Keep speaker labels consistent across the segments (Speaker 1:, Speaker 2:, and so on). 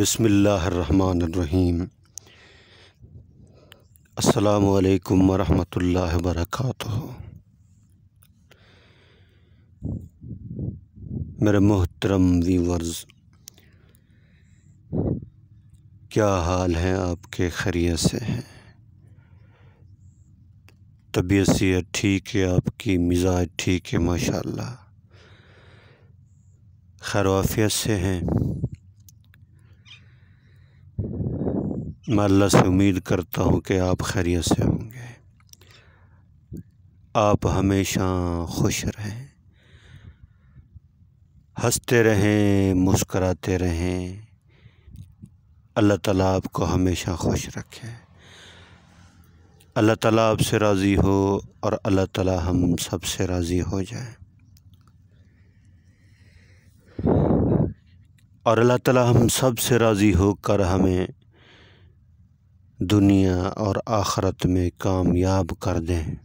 Speaker 1: बिस्मिल्लाहिर्रहमानिर्रहीम। अस्सलामु अलैकुम वरहमतुल्लाहि वबरकातुहू। मेरे मोहतरम व्यूअर्स, क्या हाल हैं आपके? खैरियत से हैं? तबीयत सेहत ठीक है आपकी? मिजाज ठीक है? माशाअल्लाह खैर आफियत से हैं? मैं अल्लाह से उम्मीद करता हूँ कि आप खैरियत से होंगे। आप हमेशा खुश रहें, हंसते रहें, मुस्कराते रहें। अल्लाह ताला आपको हमेशा खुश रखे। अल्लाह ताला आपसे राज़ी हो और अल्लाह ताला हम सब से राज़ी हो जाए। और अल्लाह ताला हम सब से राज़ी होकर हमें दुनिया और आखिरत में कामयाब कर दें।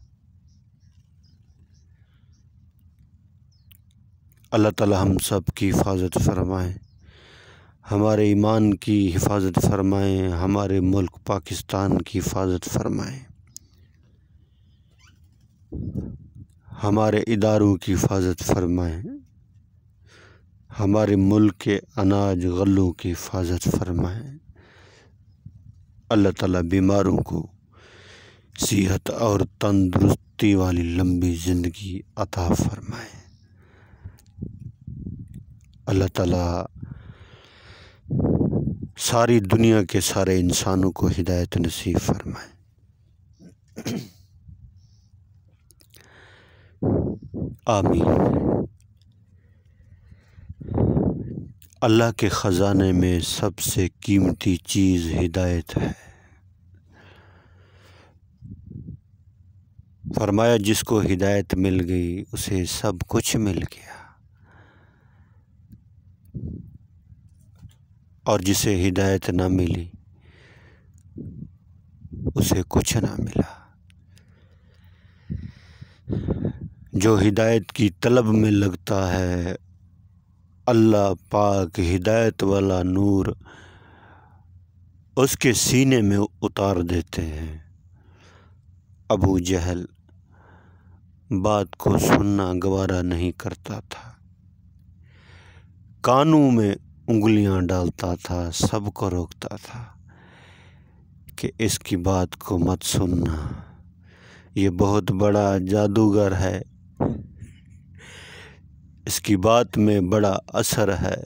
Speaker 1: अल्लाह ताला हम सब की हिफाजत फरमाएँ, हमारे ईमान की हिफाजत फरमाएँ, हमारे मुल्क पाकिस्तान की हिफाजत फरमाएँ, हमारे इदारों की हिफाजत फरमाएँ, हमारे मुल्क के अनाज गल्लों की हिफाजत फरमाएँ। अल्लाह ताला बीमारों को सेहत और तंदुरुस्ती वाली लंबी ज़िंदगी अता फरमाए। अल्लाह ताला सारी दुनिया के सारे इंसानों को हिदायत नसीब फरमाए। आमीन। अल्लाह के ख़जाने में सबसे कीमती चीज़ हिदायत है। फरमाया जिसको हिदायत मिल गई उसे सब कुछ मिल गया, और जिसे हिदायत ना मिली उसे कुछ ना मिला। जो हिदायत की तलब में लगता है, अल्लाह पाक हिदायत वाला नूर उसके सीने में उतार देते हैं। अबू जहल बात को सुनना गवारा नहीं करता था, कानों में उंगलियां डालता था, सबको रोकता था कि इसकी बात को मत सुनना, ये बहुत बड़ा जादूगर है, इसकी बात में बड़ा असर है,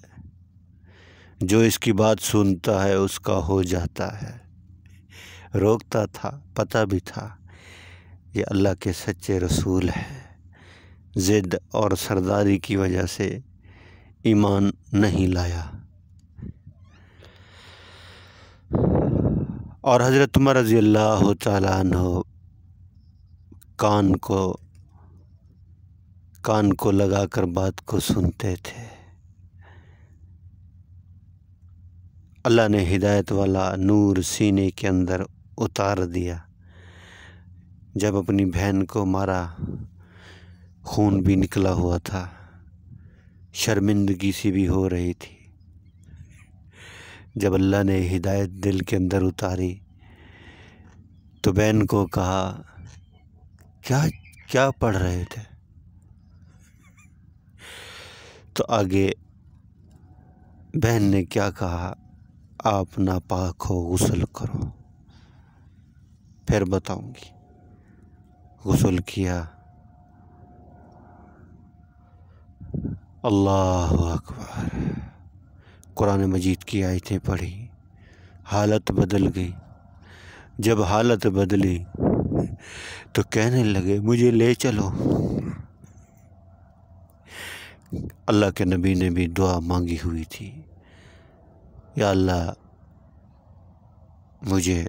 Speaker 1: जो इसकी बात सुनता है उसका हो जाता है। रोकता था, पता भी था ये अल्लाह के सच्चे रसूल हैं। ज़िद और सरदारी की वजह से ईमान नहीं लाया। और हज़रत उमर रज़ी अल्लाह तआला अन्हु कान को लगाकर बात को सुनते थे। अल्लाह ने हिदायत वाला नूर सीने के अंदर उतार दिया। जब अपनी बहन को मारा, खून भी निकला हुआ था, शर्मिंदगी सी भी हो रही थी। जब अल्लाह ने हिदायत दिल के अंदर उतारी तो बहन को कहा, क्या क्या पढ़ रहे थे? तो आगे बहन ने क्या कहा, आप नापाक हो, गुस्ल करो, फिर बताऊंगी। गुस्ल किया। अल्लाह अकबर। कुरान मजीद की आयतें पढ़ी, हालत बदल गई। जब हालत बदली तो कहने लगे मुझे ले चलो। अल्लाह के नबी ने भी दुआ मांगी हुई थी, या अल्लाह मुझे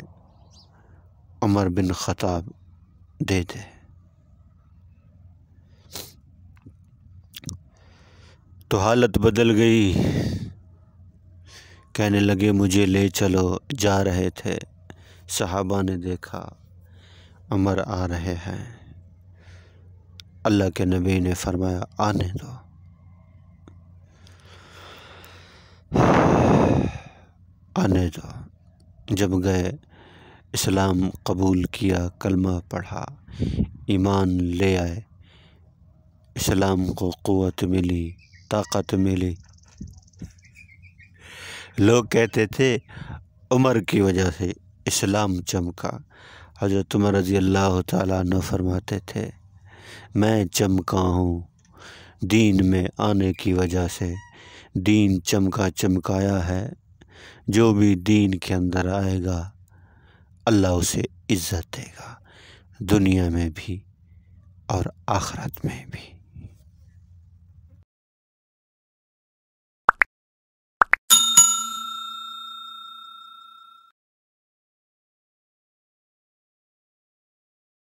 Speaker 1: उमर बिन ख़त्ताब दे दे। तो हालत बदल गई, कहने लगे मुझे ले चलो। जा रहे थे, सहाबा ने देखा उमर आ रहे हैं। अल्लाह के नबी ने फरमाया आने दो। आने दो। जब गए इस्लाम कबूल किया, कलमा पढ़ा, ईमान ले आए, इस्लाम को क़ुव्वत मिली, ताकत मिली। लोग कहते थे उमर की वजह से इस्लाम चमका। हज़रत उमर रज़ी अल्लाह तआला अन्हु फरमाते थे, मैं चमका हूँ दीन में आने की वजह से। दीन चमकाया है। जो भी दीन के अंदर आएगा अल्लाह उसे इज़्ज़त देगा, दुनिया में भी और आखिरत में भी।